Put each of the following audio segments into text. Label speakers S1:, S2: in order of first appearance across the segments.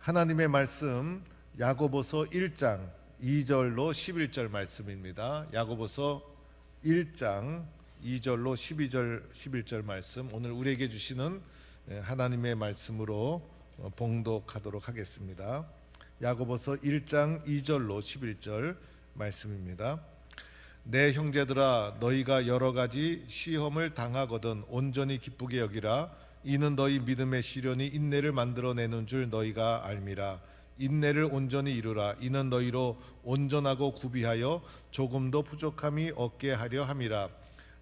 S1: 하나님의 말씀 야고보서 1장 2절로 11절 말씀입니다. 야고보서 1장 2절로 11절 말씀, 오늘 우리에게 주시는 하나님의 말씀으로 봉독하도록 하겠습니다. 야고보서 1장 2절로 11절 말씀입니다. 내 형제들아, 너희가 여러 가지 시험을 당하거든 온전히 기쁘게 여기라. 이는 너희 믿음의 시련이 인내를 만들어내는 줄 너희가 알미라. 인내를 온전히 이루라. 이는 너희로 온전하고 구비하여 조금도 부족함이 없게 하려 함이라.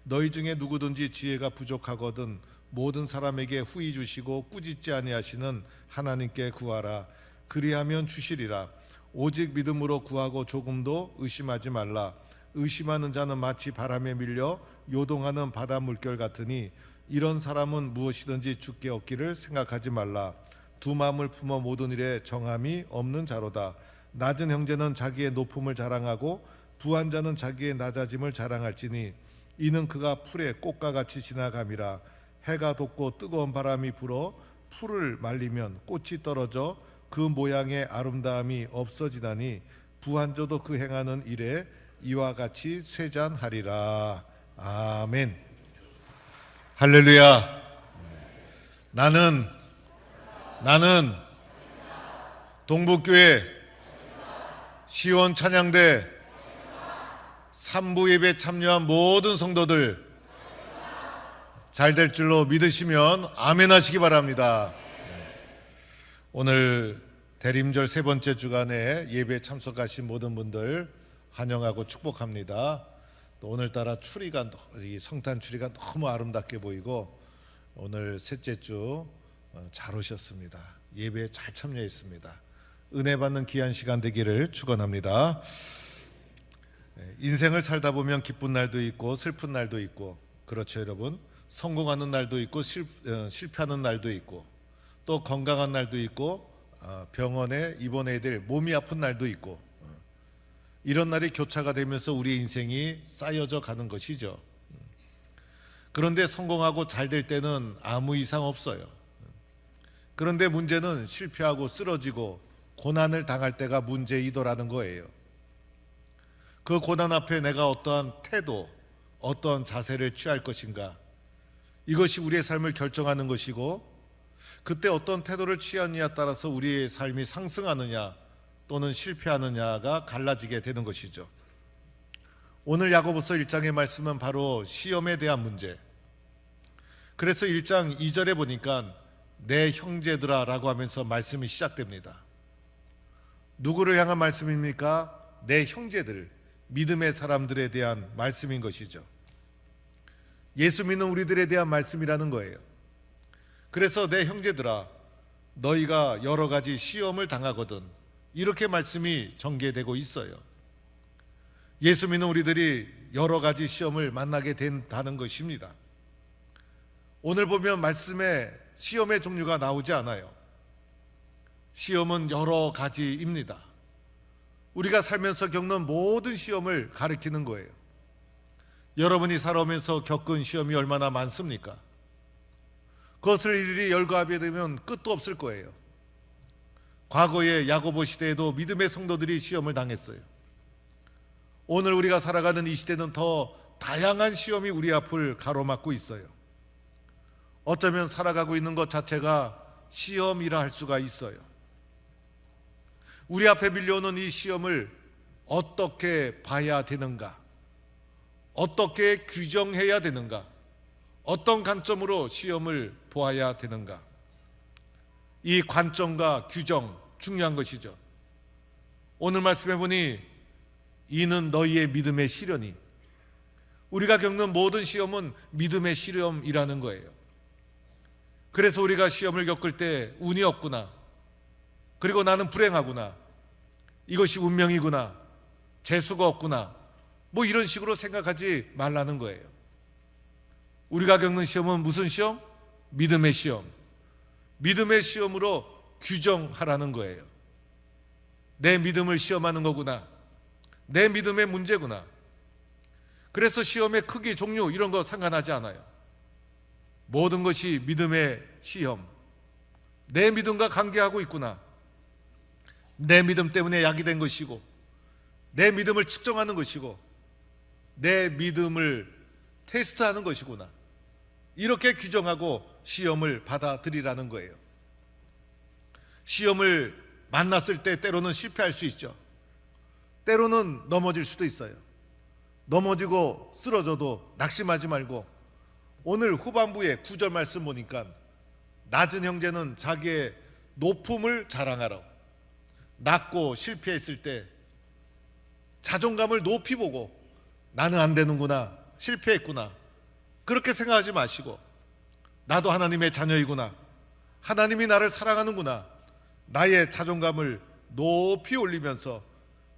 S1: 너희 중에 누구든지 지혜가 부족하거든 모든 사람에게 후히 주시고 꾸짖지 아니하시는 하나님께 구하라. 그리하면 주시리라. 오직 믿음으로 구하고 조금도 의심하지 말라. 의심하는 자는 마치 바람에 밀려 요동하는 바다 물결 같으니 이런 사람은 무엇이든지 주께 얻기를 생각하지 말라. 두 마음을 품어 모든 일에 정함이 없는 자로다. 낮은 형제는 자기의 높음을 자랑하고 부한 자는 자기의 낮아짐을 자랑할지니 이는 그가 풀의 꽃과 같이 지나감이라. 해가 돋고 뜨거운 바람이 불어 풀을 말리면 꽃이 떨어져 그 모양의 아름다움이 없어지다니 부한 자도 그 행하는 일에 이와 같이 쇠잔하리라. 아멘. 할렐루야. 나는 동북교회 시원 찬양대 3부 예배 참여한 모든 성도들 잘 될 줄로 믿으시면 아멘 하시기 바랍니다. 오늘 대림절 세 번째 주간에 예배에 참석하신 모든 분들 환영하고 축복합니다. 또 오늘따라 추리가, 이 성탄 추리가 너무 아름답게 보이고 오늘 셋째 주 잘 오셨습니다. 예배에 잘 참여했습니다. 은혜 받는 귀한 시간 되기를 축원합니다. 인생을 살다 보면 기쁜 날도 있고 슬픈 날도 있고, 그렇죠 여러분? 성공하는 날도 있고 실패하는 날도 있고, 또 건강한 날도 있고 병원에 입원해야 될 몸이 아픈 날도 있고, 이런 날이 교차가 되면서 우리의 인생이 쌓여져 가는 것이죠. 그런데 성공하고 잘 될 때는 아무 이상 없어요. 그런데 문제는 실패하고 쓰러지고 고난을 당할 때가 문제이더라는 거예요. 그 고난 앞에 내가 어떠한 태도, 어떠한 자세를 취할 것인가, 이것이 우리의 삶을 결정하는 것이고, 그때 어떤 태도를 취하느냐에 따라서 우리의 삶이 상승하느냐 또는 실패하느냐가 갈라지게 되는 것이죠. 오늘 야고보서 1장의 말씀은 바로 시험에 대한 문제. 그래서 1장 2절에 보니까 내 형제들아 라고 하면서 말씀이 시작됩니다. 누구를 향한 말씀입니까? 내 형제들, 믿음의 사람들에 대한 말씀인 것이죠. 예수 믿는 우리들에 대한 말씀이라는 거예요. 그래서 내 형제들아, 너희가 여러 가지 시험을 당하거든, 이렇게 말씀이 전개되고 있어요. 예수 믿는 우리들이 여러 가지 시험을 만나게 된다는 것입니다. 오늘 보면 말씀에 시험의 종류가 나오지 않아요. 시험은 여러 가지입니다. 우리가 살면서 겪는 모든 시험을 가리키는 거예요. 여러분이 살아오면서 겪은 시험이 얼마나 많습니까? 그것을 일일이 열거하게 되면 끝도 없을 거예요. 과거의 야고보 시대에도 믿음의 성도들이 시험을 당했어요. 오늘 우리가 살아가는 이 시대는 더 다양한 시험이 우리 앞을 가로막고 있어요. 어쩌면 살아가고 있는 것 자체가 시험이라 할 수가 있어요. 우리 앞에 밀려오는 이 시험을 어떻게 봐야 되는가? 어떻게 규정해야 되는가? 어떤 관점으로 시험을 보아야 되는가? 이 관점과 규정 중요한 것이죠. 오늘 말씀해 보니 이는 너희의 믿음의 시련이, 우리가 겪는 모든 시험은 믿음의 시험이라는 거예요. 그래서 우리가 시험을 겪을 때 운이 없구나, 그리고 나는 불행하구나, 이것이 운명이구나, 재수가 없구나, 뭐 이런 식으로 생각하지 말라는 거예요. 우리가 겪는 시험은 무슨 시험? 믿음의 시험. 믿음의 시험으로 규정하라는 거예요. 내 믿음을 시험하는 거구나, 내 믿음의 문제구나. 그래서 시험의 크기, 종류 이런 거 상관하지 않아요. 모든 것이 믿음의 시험, 내 믿음과 관계하고 있구나, 내 믿음 때문에 약이 된 것이고, 내 믿음을 측정하는 것이고, 내 믿음을 테스트하는 것이구나, 이렇게 규정하고 시험을 받아들이라는 거예요. 시험을 만났을 때 때로는 실패할 수 있죠. 때로는 넘어질 수도 있어요. 넘어지고 쓰러져도 낙심하지 말고, 오늘 후반부에 9절 말씀 보니까 낮은 형제는 자기의 높음을 자랑하라. 낮고 실패했을 때 자존감을 높이 보고 나는 안 되는구나, 실패했구나, 그렇게 생각하지 마시고, 나도 하나님의 자녀이구나, 하나님이 나를 사랑하는구나, 나의 자존감을 높이 올리면서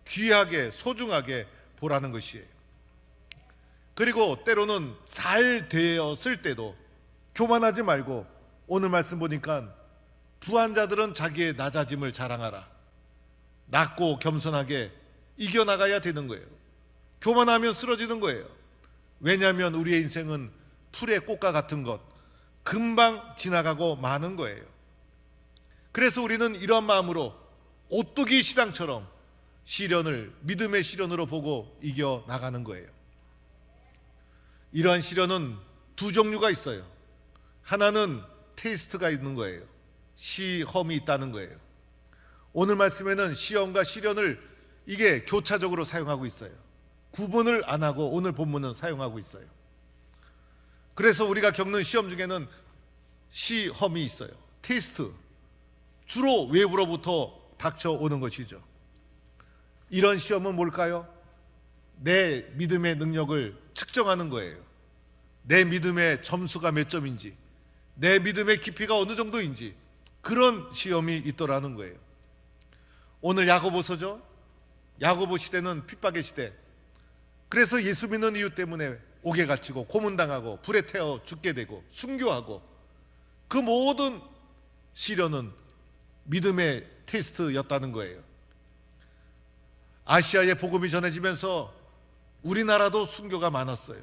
S1: 귀하게 소중하게 보라는 것이에요. 그리고 때로는 잘 되었을 때도 교만하지 말고, 오늘 말씀 보니까 부한 자들은 자기의 낮아짐을 자랑하라. 낮고 겸손하게 이겨나가야 되는 거예요. 교만하면 쓰러지는 거예요. 왜냐하면 우리의 인생은 풀의 꽃과 같은 것, 금방 지나가고 마는 거예요. 그래서 우리는 이런 마음으로 오뚜기 시당처럼 시련을 믿음의 시련으로 보고 이겨나가는 거예요. 이러한 시련은 두 종류가 있어요. 하나는 테스트가 있는 거예요. 시험이 있다는 거예요. 오늘 말씀에는 시험과 시련을 이게 교차적으로 사용하고 있어요. 구분을 안 하고 오늘 본문은 사용하고 있어요. 그래서 우리가 겪는 시험 중에는 시험이 있어요. 테스트, 주로 외부로부터 닥쳐오는 것이죠. 이런 시험은 뭘까요? 내 믿음의 능력을 측정하는 거예요. 내 믿음의 점수가 몇 점인지, 내 믿음의 깊이가 어느 정도인지, 그런 시험이 있더라는 거예요. 오늘 야고보서죠. 야고보 시대는 핍박의 시대. 그래서 예수 믿는 이유 때문에 옥에 갇히고 고문당하고 불에 태워 죽게 되고 순교하고, 그 모든 시련은 믿음의 테스트였다는 거예요. 아시아에 복음이 전해지면서 우리나라도 순교가 많았어요.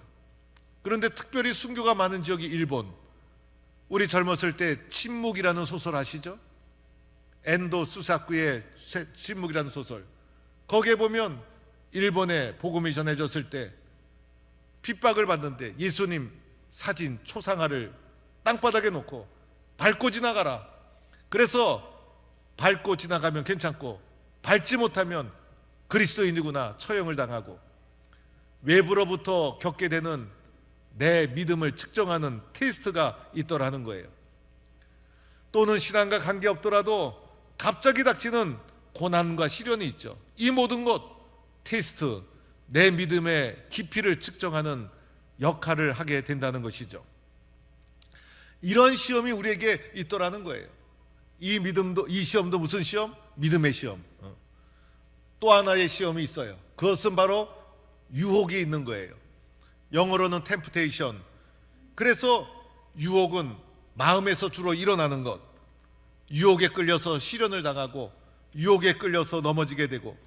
S1: 그런데 특별히 순교가 많은 지역이 일본. 우리 젊었을 때 침묵이라는 소설 아시죠? 엔도 수사쿠의 침묵이라는 소설, 거기에 보면 일본에 복음이 전해졌을 때 핍박을 받는데 예수님 사진 초상화를 땅바닥에 놓고 밟고 지나가라. 그래서 밟고 지나가면 괜찮고 밟지 못하면 그리스도인이구나 처형을 당하고, 외부로부터 겪게 되는 내 믿음을 측정하는 테스트가 있더라는 거예요. 또는 신앙과 관계없더라도 갑자기 닥치는 고난과 시련이 있죠. 이 모든 것 테스트, 내 믿음의 깊이를 측정하는 역할을 하게 된다는 것이죠. 이런 시험이 우리에게 있더라는 거예요. 이 믿음도, 이 시험도 무슨 시험? 믿음의 시험. 또 하나의 시험이 있어요. 그것은 바로 유혹이 있는 거예요. 영어로는 temptation. 그래서 유혹은 마음에서 주로 일어나는 것. 유혹에 끌려서 시련을 당하고, 유혹에 끌려서 넘어지게 되고,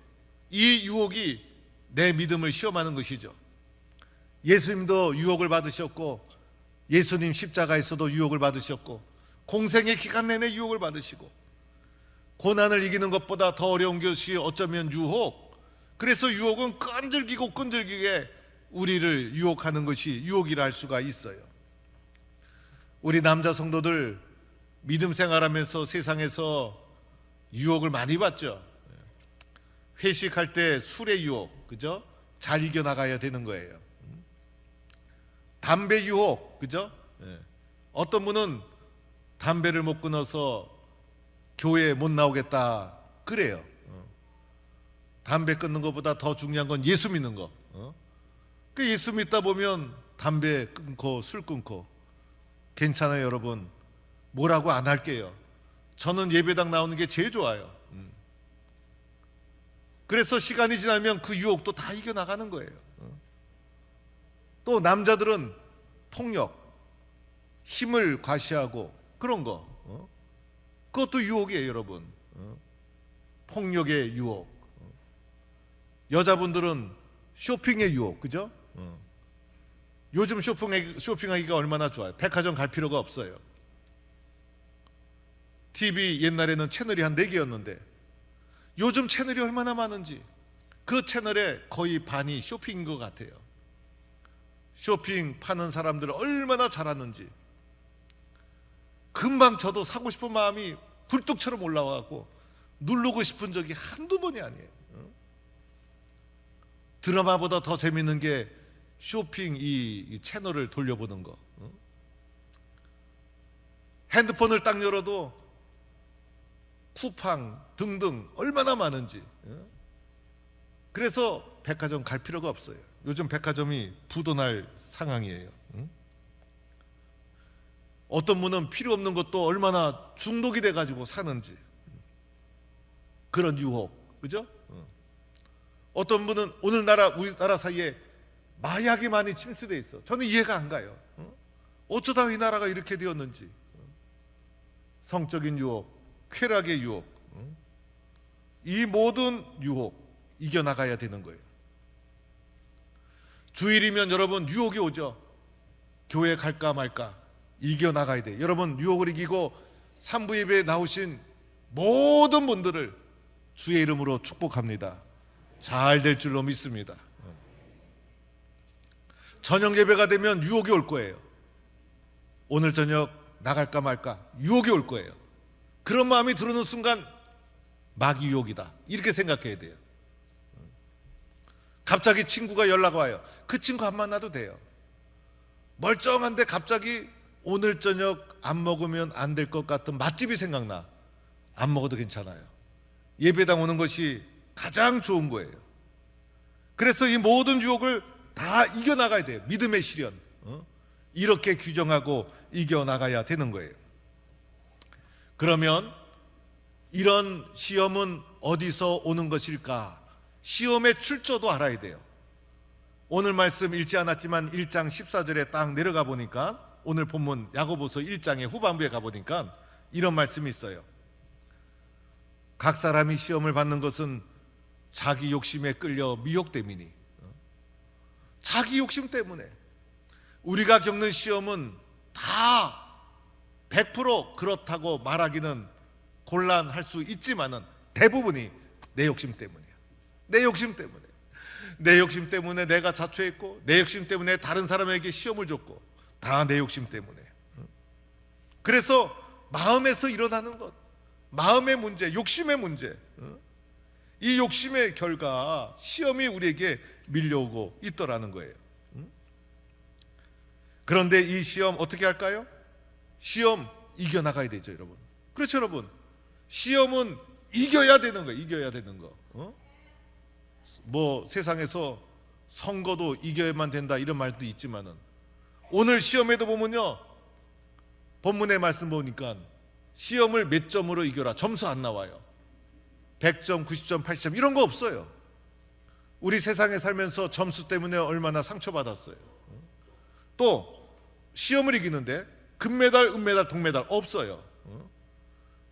S1: 이 유혹이 내 믿음을 시험하는 것이죠. 예수님도 유혹을 받으셨고, 예수님 십자가에서도 유혹을 받으셨고, 공생의 기간 내내 유혹을 받으시고, 고난을 이기는 것보다 더 어려운 것이 어쩌면 유혹. 그래서 유혹은 끈질기고 끈질기게 우리를 유혹하는 것이 유혹이라 할 수가 있어요. 우리 남자 성도들 믿음 생활하면서 세상에서 유혹을 많이 받죠. 회식할 때 술의 유혹, 그죠? 잘 이겨나가야 되는 거예요. 담배 유혹, 그죠? 어떤 분은 담배를 못 끊어서 교회에 못 나오겠다 그래요. 담배 끊는 것보다 더 중요한 건 예수 믿는 거. 그 예수 믿다 보면 담배 끊고 술 끊고 괜찮아요. 여러분, 뭐라고 안 할게요. 저는 예배당 나오는 게 제일 좋아요. 그래서 시간이 지나면 그 유혹도 다 이겨나가는 거예요. 또 남자들은 폭력, 힘을 과시하고 그런 거, 그것도 유혹이에요. 여러분, 폭력의 유혹. 여자분들은 쇼핑의 유혹, 그죠? 요즘 쇼핑하기가 얼마나 좋아요. 백화점 갈 필요가 없어요. TV 옛날에는 채널이 한 4개였는데 요즘 채널이 얼마나 많은지, 그 채널의 거의 반이 쇼핑인 것 같아요. 쇼핑 파는 사람들 얼마나 잘하는지. 금방 저도 사고 싶은 마음이 굴뚝처럼 올라와갖고 누르고 싶은 적이 한두 번이 아니에요. 드라마보다 더 재밌는 게 쇼핑 이 채널을 돌려보는 거. 핸드폰을 딱 열어도 쿠팡 등등 얼마나 많은지. 그래서 백화점 갈 필요가 없어요. 요즘 백화점이 부도날 상황이에요. 어떤 분은 필요 없는 것도 얼마나 중독이 돼가지고 사는지. 그런 유혹, 그죠? 어떤 분은 우리나라 사이에 마약이 많이 침투돼 있어. 저는 이해가 안 가요. 어쩌다 이 나라가 이렇게 되었는지. 성적인 유혹, 쾌락의 유혹, 이 모든 유혹 이겨나가야 되는 거예요. 주일이면 여러분 유혹이 오죠. 교회 갈까 말까 이겨나가야 돼. 여러분 유혹을 이기고 산부 예배에 나오신 모든 분들을 주의 이름으로 축복합니다. 잘 될 줄로 믿습니다. 저녁 예배가 되면 유혹이 올 거예요. 오늘 저녁 나갈까 말까 유혹이 올 거예요. 그런 마음이 들어오는 순간 마귀 유혹이다 이렇게 생각해야 돼요. 갑자기 친구가 연락 와요. 그 친구 안 만나도 돼요. 멀쩡한데 갑자기 오늘 저녁 안 먹으면 안 될 것 같은 맛집이 생각나. 안 먹어도 괜찮아요. 예배당 오는 것이 가장 좋은 거예요. 그래서 이 모든 유혹을 다 이겨나가야 돼요. 믿음의 시련. 이렇게 규정하고 이겨나가야 되는 거예요. 그러면 이런 시험은 어디서 오는 것일까? 시험의 출처도 알아야 돼요. 오늘 말씀 읽지 않았지만 1장 14절에 딱 내려가 보니까, 오늘 본문 야고보서 1장의 후반부에 가보니까 이런 말씀이 있어요. 각 사람이 시험을 받는 것은 자기 욕심에 끌려 미혹됨이니. 자기 욕심 때문에. 우리가 겪는 시험은 다 100% 그렇다고 말하기는 곤란할 수 있지만은 대부분이 내 욕심 때문이야. 내 욕심 때문에. 내 욕심 때문에 내가 자초했고, 내 욕심 때문에 다른 사람에게 시험을 줬고, 다 내 욕심 때문에. 그래서 마음에서 일어나는 것, 마음의 문제, 욕심의 문제, 이 욕심의 결과 시험이 우리에게 밀려오고 있더라는 거예요. 그런데 이 시험 어떻게 할까요? 시험 이겨나가야 되죠, 여러분. 그렇죠, 여러분. 시험은 이겨야 되는 거예요. 이겨야 되는 거. 뭐 세상에서 선거도 이겨야만 된다 이런 말도 있지만은, 오늘 시험에도 보면요, 본문의 말씀 보니까 시험을 몇 점으로 이겨라 점수 안 나와요. 100점, 90점, 80점 이런 거 없어요. 우리 세상에 살면서 점수 때문에 얼마나 상처받았어요. 또 시험을 이기는데 금메달, 은메달, 동메달 없어요.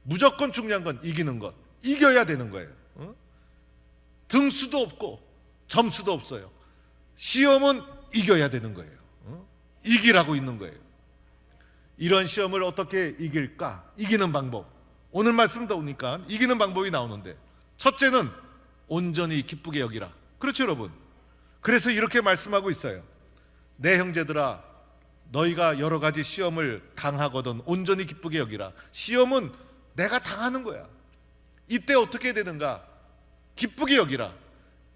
S1: 무조건 중요한 건 이기는 것, 이겨야 되는 거예요. 등수도 없고 점수도 없어요. 시험은 이겨야 되는 거예요. 이기라고 있는 거예요. 이런 시험을 어떻게 이길까? 이기는 방법, 오늘 말씀 나오니까 이기는 방법이 나오는데, 첫째는 온전히 기쁘게 여기라. 그렇죠, 여러분. 그래서 이렇게 말씀하고 있어요. 내 형제들아, 너희가 여러 가지 시험을 당하거든 온전히 기쁘게 여기라. 시험은 내가 당하는 거야. 이때 어떻게 되는가? 기쁘게 여기라.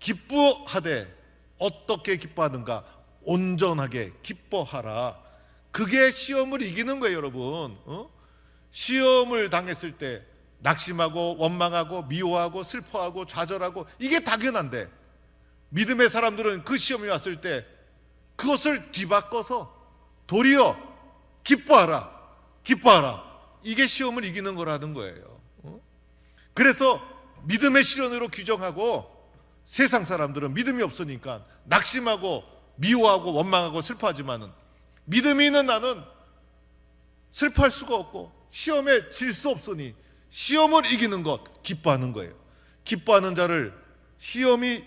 S1: 기뻐하되 어떻게 기뻐하는가? 온전하게 기뻐하라. 그게 시험을 이기는 거예요, 여러분. 시험을 당했을 때 낙심하고 원망하고 미워하고 슬퍼하고 좌절하고, 이게 당연한데, 믿음의 사람들은 그 시험이 왔을 때 그것을 뒤바꿔서 도리어 기뻐하라, 기뻐하라. 이게 시험을 이기는 거라는 거예요. 그래서 믿음의 시련으로 규정하고, 세상 사람들은 믿음이 없으니까 낙심하고 미워하고 원망하고 슬퍼하지만은, 믿음이 있는 나는 슬퍼할 수가 없고 시험에 질 수 없으니 시험을 이기는 것, 기뻐하는 거예요. 기뻐하는 자를 시험이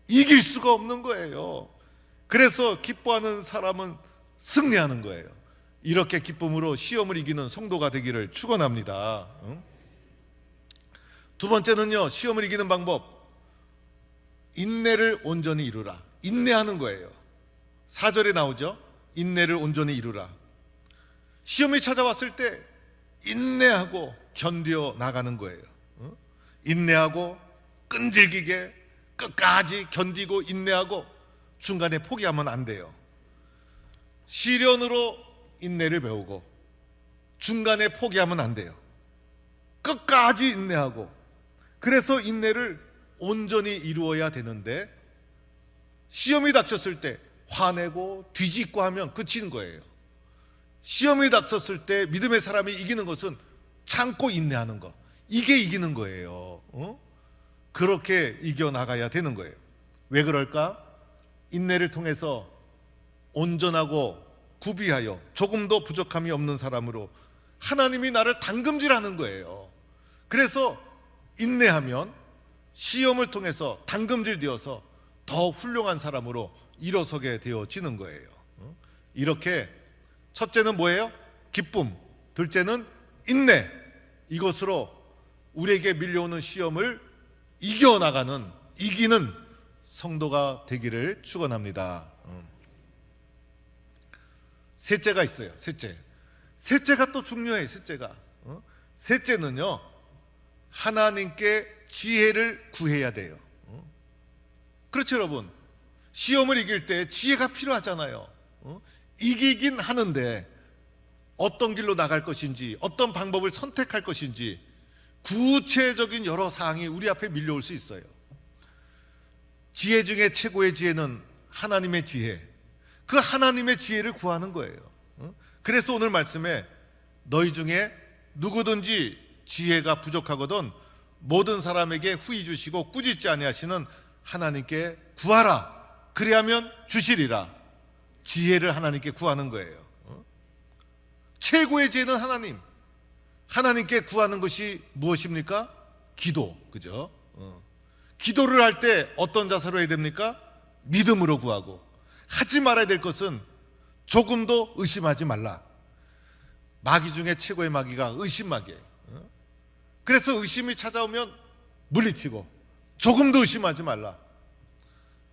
S1: 이길 수가 없는 거예요. 그래서 기뻐하는 사람은 승리하는 거예요. 이렇게 기쁨으로 시험을 이기는 성도가 되기를 축원합니다. 두 번째는요, 시험을 이기는 방법, 인내를 온전히 이루라. 인내하는 거예요. 4절에 나오죠. 인내를 온전히 이루라. 시험이 찾아왔을 때 인내하고 견뎌 나가는 거예요. 인내하고 끈질기게 끝까지 견디고 인내하고 중간에 포기하면 안 돼요. 시련으로 인내를 배우고 중간에 포기하면 안 돼요. 끝까지 인내하고, 그래서 인내를 온전히 이루어야 되는데, 시험이 닥쳤을 때 화내고 뒤집고 하면 그치는 거예요. 시험이 닥쳤을 때 믿음의 사람이 이기는 것은 참고 인내하는 것, 이게 이기는 거예요. 그렇게 이겨나가야 되는 거예요. 왜 그럴까? 인내를 통해서 온전하고 구비하여 조금도 부족함이 없는 사람으로 하나님이 나를 당금질하는 거예요. 그래서 인내하면 시험을 통해서 당금질 되어서 더 훌륭한 사람으로 일어서게 되어지는 거예요. 이렇게 첫째는 뭐예요? 기쁨. 둘째는 인내. 이것으로 우리에게 밀려오는 시험을 이겨나가는, 이기는 성도가 되기를 축원합니다. 셋째가 있어요. 셋째가 또 중요해요. 셋째는요, 하나님께 지혜를 구해야 돼요. 그렇죠, 여러분? 시험을 이길 때 지혜가 필요하잖아요. 이기긴 하는데 어떤 길로 나갈 것인지, 어떤 방법을 선택할 것인지 구체적인 여러 사항이 우리 앞에 밀려올 수 있어요. 지혜 중에 최고의 지혜는 하나님의 지혜. 그 하나님의 지혜를 구하는 거예요. 그래서 오늘 말씀에 너희 중에 누구든지 지혜가 부족하거든 모든 사람에게 후히 주시고 꾸짖지 아니하시는 하나님께 구하라. 그리하면 주시리라. 지혜를 하나님께 구하는 거예요. 최고의 지혜는 하나님께 구하는 것이 무엇입니까? 기도. 그죠? 기도를 할 때 어떤 자세로 해야 됩니까? 믿음으로 구하고, 하지 말아야 될 것은 조금도 의심하지 말라. 마귀 중에 최고의 마귀가 의심마귀예요. 그래서 의심이 찾아오면 물리치고, 조금도 의심하지 말라.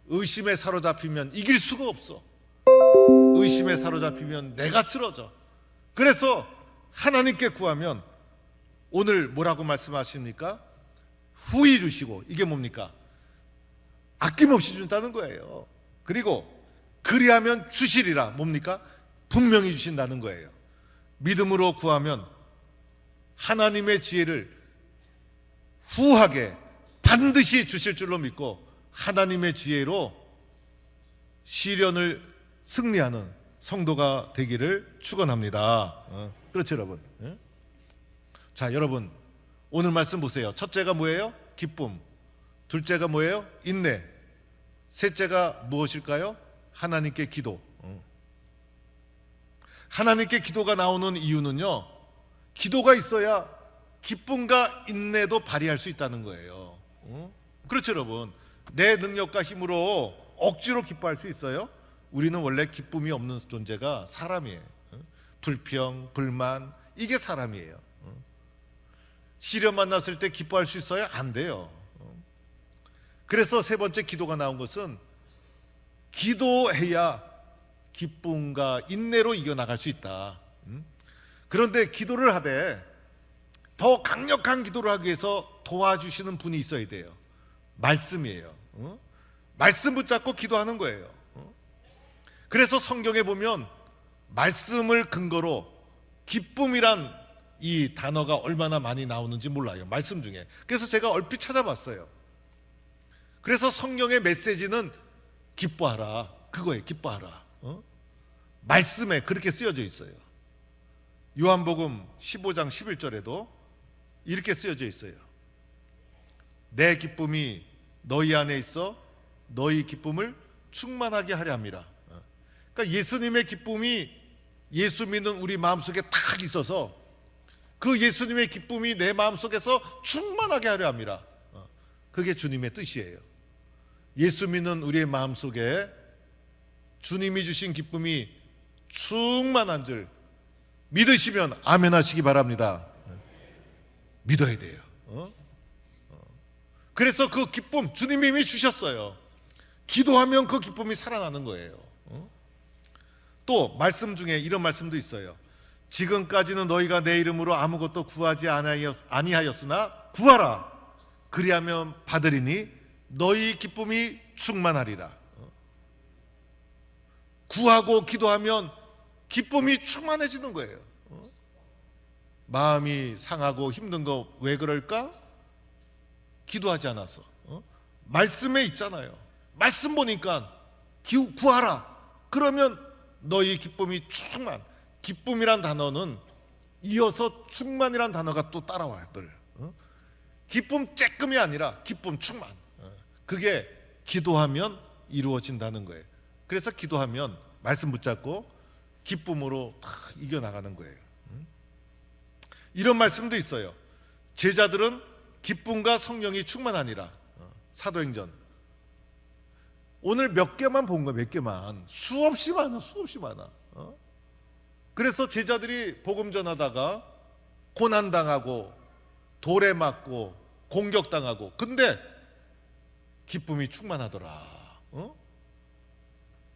S1: 의심에 사로잡히면 이길 수가 없어. 의심에 사로잡히면 내가 쓰러져. 그래서 하나님께 구하면 오늘 뭐라고 말씀하십니까? 후히 주시고, 이게 뭡니까? 아낌없이 준다는 거예요. 그리고 그리하면 주시리라. 뭡니까? 분명히 주신다는 거예요. 믿음으로 구하면 하나님의 지혜를 후하게 반드시 주실 줄로 믿고 하나님의 지혜로 시련을 승리하는 성도가 되기를 축원합니다. 그렇죠, 여러분? 자, 여러분, 오늘 말씀 보세요. 첫째가 뭐예요? 기쁨. 둘째가 뭐예요? 인내. 셋째가 무엇일까요? 하나님께 기도. 하나님께 기도가 나오는 이유는요, 기도가 있어야 기쁨과 인내도 발휘할 수 있다는 거예요. 그렇죠, 여러분? 내 능력과 힘으로 억지로 기뻐할 수 있어요? 우리는 원래 기쁨이 없는 존재가 사람이에요. 불평, 불만, 이게 사람이에요. 시련 만났을 때 기뻐할 수 있어요? 안 돼요. 그래서 세 번째 기도가 나온 것은 기도해야 기쁨과 인내로 이겨나갈 수 있다. 그런데 기도를 하되 더 강력한 기도를 하기 위해서 도와주시는 분이 있어야 돼요. 말씀이에요. 말씀 붙잡고 기도하는 거예요. 그래서 성경에 보면 말씀을 근거로 기쁨이란 이 단어가 얼마나 많이 나오는지 몰라요. 말씀 중에. 그래서 제가 얼핏 찾아봤어요. 그래서 성경의 메시지는 기뻐하라. 그거예요. 기뻐하라. 말씀에 그렇게 쓰여져 있어요. 요한복음 15장 11절에도 이렇게 쓰여져 있어요. 내 기쁨이 너희 안에 있어 너희 기쁨을 충만하게 하려 함이라. 그러니까 예수님의 기쁨이 예수 믿는 우리 마음속에 탁 있어서 그 예수님의 기쁨이 내 마음속에서 충만하게 하려 함이라. 그게 주님의 뜻이에요. 예수 믿는 우리의 마음속에 주님이 주신 기쁨이 충만한 줄 믿으시면 아멘 하시기 바랍니다. 믿어야 돼요. 그래서 그 기쁨 주님이 이미 주셨어요. 기도하면 그 기쁨이 살아나는 거예요. 또 말씀 중에 이런 말씀도 있어요. 지금까지는 너희가 내 이름으로 아무것도 구하지 아니하였으나 구하라. 그리하면 받으리니 너희 기쁨이 충만하리라. 구하고 기도하면 기쁨이 충만해지는 거예요. 마음이 상하고 힘든 거 왜 그럴까? 기도하지 않아서. 말씀에 있잖아요. 말씀 보니까 구하라. 그러면 너희 기쁨이 충만. 기쁨이란 단어는 이어서 충만이란 단어가 또 따라와요. 늘. 기쁨 쬐끔이 아니라 기쁨 충만. 그게 기도하면 이루어진다는 거예요. 그래서 기도하면 말씀 붙잡고 기쁨으로 다 이겨나가는 거예요. 이런 말씀도 있어요. 제자들은 기쁨과 성령이 충만하니라. 사도행전. 오늘 몇 개만 본 거야. 몇 개만. 수없이 많아. 수없이 많아. 그래서 제자들이 복음 전하다가 고난당하고 돌에 맞고 공격당하고, 근데 기쁨이 충만하더라.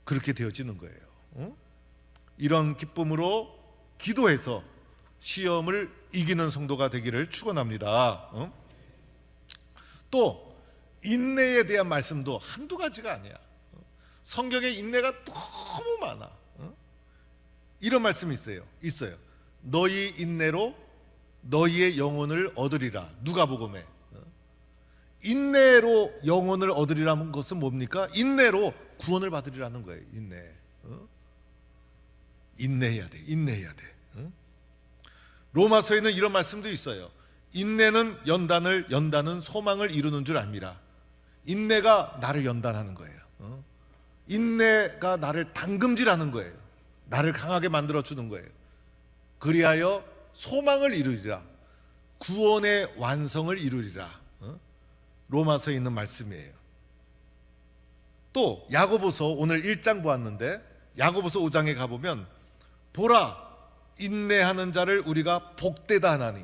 S1: 그렇게 되어지는 거예요. 이런 기쁨으로 기도해서 시험을 이기는 성도가 되기를 축원합니다. 또 인내에 대한 말씀도 한두 가지가 아니야. 성경에 인내가 너무 많아. 이런 말씀이 있어요. 너희 인내로 너희의 영혼을 얻으리라. 누가복음에. 인내로 영혼을 얻으리라는 것은 뭡니까? 인내로 구원을 받으리라는 거예요. 인내해야 돼. 인내해야 돼. 로마서에는 이런 말씀도 있어요. 인내는 연단은 소망을 이루는 줄 압니다. 인내가 나를 연단하는 거예요. 인내가 나를 당금질하는 거예요. 나를 강하게 만들어주는 거예요. 그리하여 소망을 이루리라. 구원의 완성을 이루리라. 로마서에 있는 말씀이에요. 또 야고보서 오늘 1장 보았는데 야고보서 5장에 가보면 보라 인내하는 자를 우리가 복되다 하나니.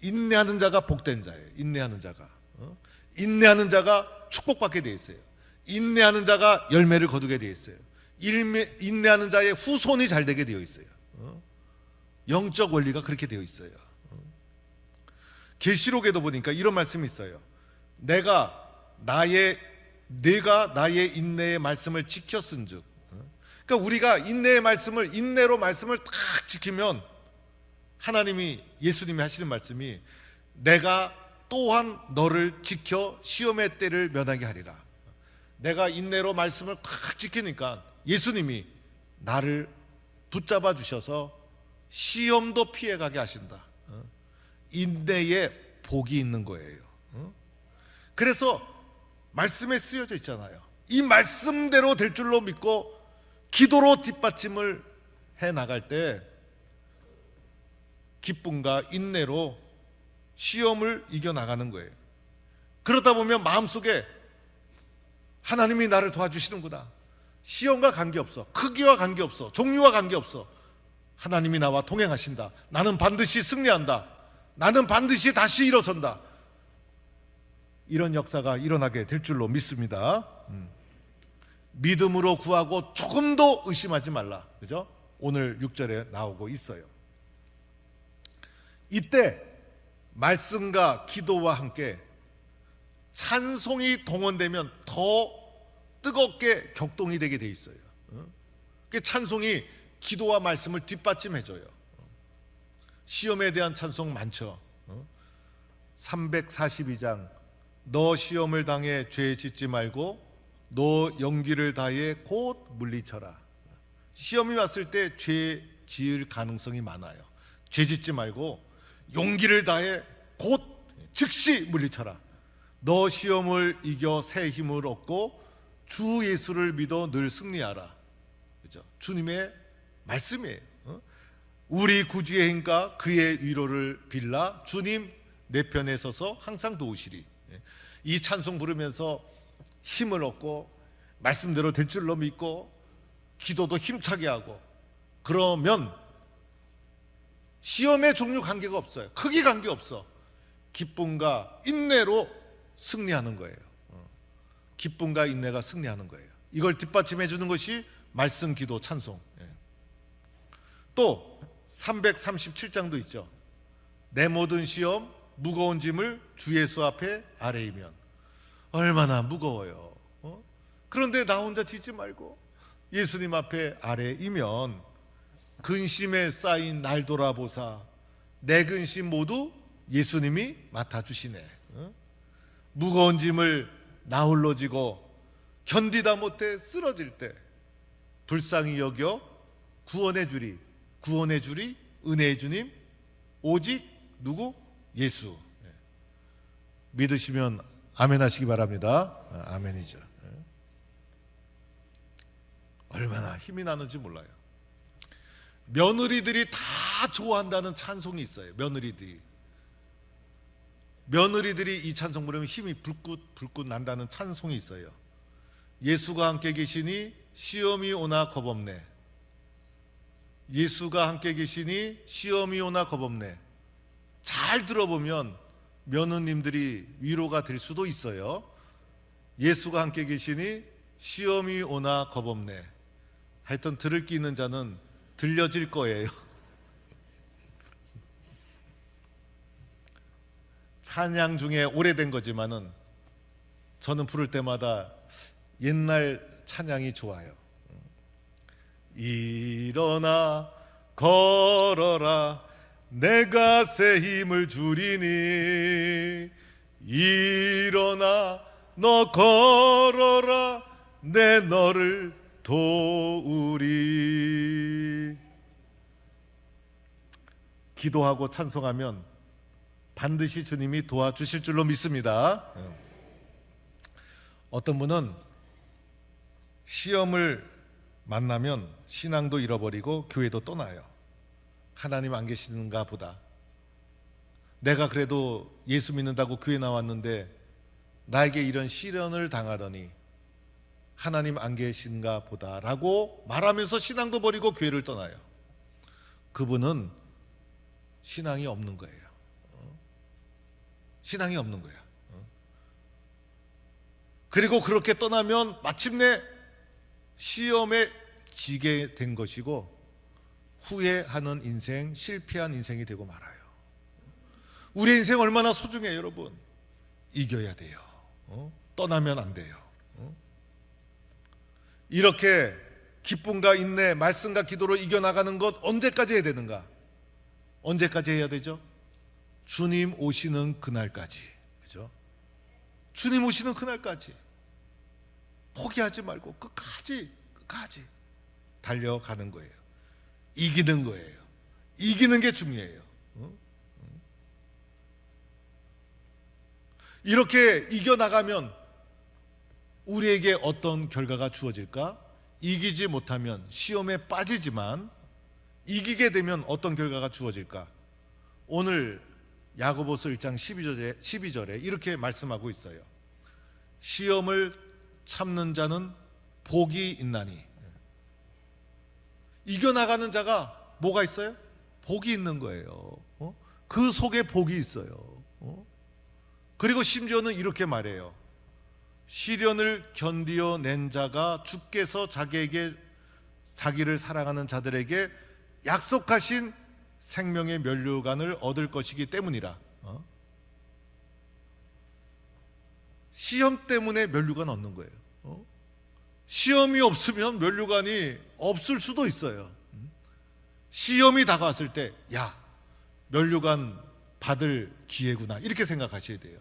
S1: 인내하는 자가 복된 자예요. 인내하는 자가 축복받게 되어 있어요. 인내하는 자가 열매를 거두게 되어 있어요. 인내하는 자의 후손이 잘 되게 되어 있어요. 영적 원리가 그렇게 되어 있어요. 계시록에도 보니까 이런 말씀이 있어요. 내가 나의 인내의 말씀을 지켰은즉. 그러니까 우리가 인내로 말씀을 딱 지키면 예수님이 하시는 말씀이 내가 또한 너를 지켜 시험의 때를 면하게 하리라. 내가 인내로 말씀을 딱 지키니까 예수님이 나를 붙잡아 주셔서 시험도 피해가게 하신다. 인내에 복이 있는 거예요. 그래서 말씀에 쓰여져 있잖아요. 이 말씀대로 될 줄로 믿고 기도로 뒷받침을 해 나갈 때 기쁨과 인내로 시험을 이겨나가는 거예요. 그러다 보면 마음속에 하나님이 나를 도와주시는구나. 시험과 관계없어. 크기와 관계없어. 종류와 관계없어. 하나님이 나와 동행하신다. 나는 반드시 승리한다. 나는 반드시 다시 일어선다. 이런 역사가 일어나게 될 줄로 믿습니다. 믿음으로 구하고 조금도 의심하지 말라. 그죠? 오늘 6절에 나오고 있어요. 이때 말씀과 기도와 함께 찬송이 동원되면 더 뜨겁게 격동이 되게 돼 있어요. 그 찬송이 기도와 말씀을 뒷받침해줘요. 시험에 대한 찬송 많죠. 342장 너 시험을 당해 죄 짓지 말고 너 용기를 다해 곧 물리쳐라. 시험이 왔을 때 죄 지을 가능성이 많아요. 죄 짓지 말고 용기를 다해 곧 즉시 물리쳐라. 너 시험을 이겨 새 힘을 얻고 주 예수를 믿어 늘 승리하라. 그죠? 주님의 말씀이에요. 우리 구주의 힘과 그의 위로를 빌라 주님 내 편에 서서 항상 도우시리. 이 찬송 부르면서 힘을 얻고 말씀대로 될 줄로 믿고 기도도 힘차게 하고 그러면 시험의 종류 관계가 없어요. 크기 관계 없어. 기쁨과 인내로 승리하는 거예요. 기쁨과 인내가 승리하는 거예요. 이걸 뒷받침해 주는 것이 말씀, 기도, 찬송. 또 337장도 있죠. 내 모든 시험 무거운 짐을 주 예수 앞에 아뢰이면. 얼마나 무거워요. 그런데 나 혼자 지지 말고 예수님 앞에 아뢰이면 근심에 쌓인 날 돌아보사 내 근심 모두 예수님이 맡아주시네. 무거운 짐을 나 홀로 지고 견디다 못해 쓰러질 때 불쌍히 여겨 구원해 주리 은혜의 주님 오직 누구? 예수. 믿으시면 아멘 하시기 바랍니다. 아멘이죠. 얼마나 힘이 나는지 몰라요. 며느리들이 다 좋아한다는 찬송이 있어요. 며느리들이 이 찬송 부르면 힘이 불꽃 난다는 찬송이 있어요. 예수가 함께 계시니 시험이 오나 겁없네. 예수가 함께 계시니 시험이 오나 겁없네. 잘 들어보면 며느님들이 위로가 될 수도 있어요. 예수가 함께 계시니 시험이 오나 겁없네. 하여튼 들을 끼 있는 자는 들려질 거예요. 찬양 중에 오래된 거지만은 저는 부를 때마다 옛날 찬양이 좋아요. 일어나 걸어라 내가 새 힘을 주리니 일어나 너 걸어라 내 너를 도우리. 기도하고 찬송하면 반드시 주님이 도와주실 줄로 믿습니다. 어떤 분은 시험을 만나면 신앙도 잃어버리고 교회도 떠나요. 하나님 안 계시는가 보다. 내가 그래도 예수 믿는다고 교회 나왔는데 나에게 이런 시련을 당하더니 하나님 안 계신가 보다라고 말하면서 신앙도 버리고 교회를 떠나요. 그분은 신앙이 없는 거예요. 신앙이 없는 거야. 그리고 그렇게 떠나면 마침내 시험에 지게 된 것이고 후회하는 인생, 실패한 인생이 되고 말아요. 우리 인생 얼마나 소중해요, 여러분. 이겨야 돼요. 떠나면 안 돼요. 이렇게 기쁨과 인내, 말씀과 기도로 이겨나가는 것 언제까지 해야 되는가? 언제까지 해야 되죠? 주님 오시는 그날까지. 그죠? 주님 오시는 그날까지 포기하지 말고 끝까지 달려가는 거예요. 이기는 거예요. 이기는 게 중요해요. 이렇게 이겨나가면 우리에게 어떤 결과가 주어질까? 이기지 못하면 시험에 빠지지만 이기게 되면 어떤 결과가 주어질까? 오늘 야고보서 1장 12절에 이렇게 말씀하고 있어요. 시험을 참는 자는 복이 있나니. 이겨나가는 자가 뭐가 있어요? 복이 있는 거예요. 그 속에 복이 있어요. 그리고 심지어는 이렇게 말해요. 시련을 견디어낸 자가 주께서 자기를 사랑하는 자들에게 약속하신 생명의 면류관을 얻을 것이기 때문이라. 시험 때문에 면류관 얻는 거예요. 시험이 없으면 면류관이 없을 수도 있어요. 시험이 다가왔을 때, 야, 면류관 받을 기회구나, 이렇게 생각하셔야 돼요.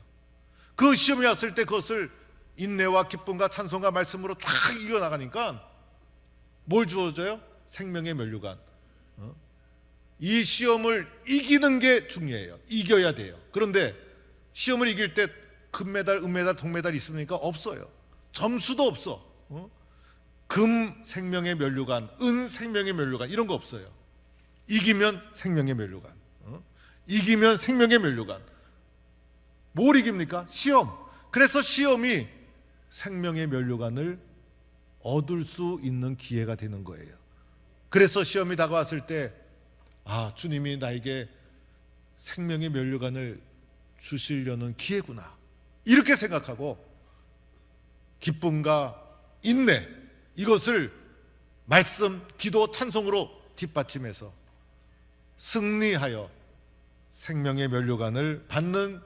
S1: 그 시험이 왔을 때 그것을 인내와 기쁨과 찬송과 말씀으로 쫙 이겨나가니까 뭘 주어져요? 생명의 면류관. 이 시험을 이기는 게 중요해요. 이겨야 돼요. 그런데 시험을 이길 때 금메달, 은메달, 동메달 있습니까? 없어요. 점수도 없어. 금 생명의 면류관, 은 생명의 면류관, 이런 거 없어요. 이기면 생명의 면류관. 이기면 생명의 면류관. 뭘 이깁니까? 시험. 그래서 시험이 생명의 면류관을 얻을 수 있는 기회가 되는 거예요. 그래서 시험이 다가왔을 때, 아, 주님이 나에게 생명의 면류관을 주시려는 기회구나, 이렇게 생각하고 기쁨과 인내, 이것을 말씀, 기도, 찬송으로 뒷받침해서 승리하여 생명의 면류관을 받는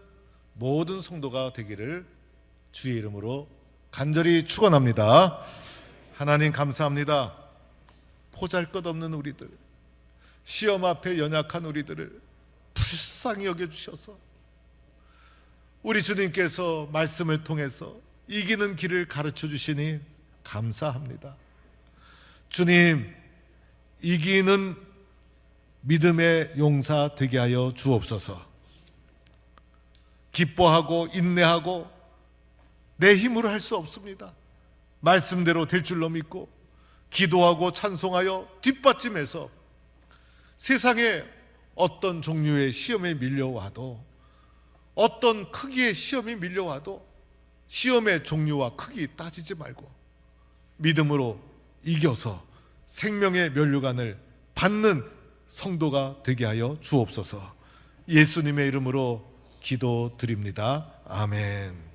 S1: 모든 성도가 되기를 주의 이름으로 간절히 축원합니다. 하나님 감사합니다. 보잘것없는 우리들, 시험 앞에 연약한 우리들을 불쌍히 여겨주셔서 우리 주님께서 말씀을 통해서 이기는 길을 가르쳐 주시니 감사합니다. 주님, 이기는 믿음의 용사 되게 하여 주옵소서. 기뻐하고 인내하고 내 힘으로 할 수 없습니다. 말씀대로 될 줄로 믿고 기도하고 찬송하여 뒷받침해서 세상에 어떤 종류의 시험에 밀려와도, 어떤 크기의 시험이 밀려와도 시험의 종류와 크기 따지지 말고 믿음으로 이겨서 생명의 면류관을 받는 성도가 되게 하여 주옵소서. 예수님의 이름으로 기도드립니다. 아멘.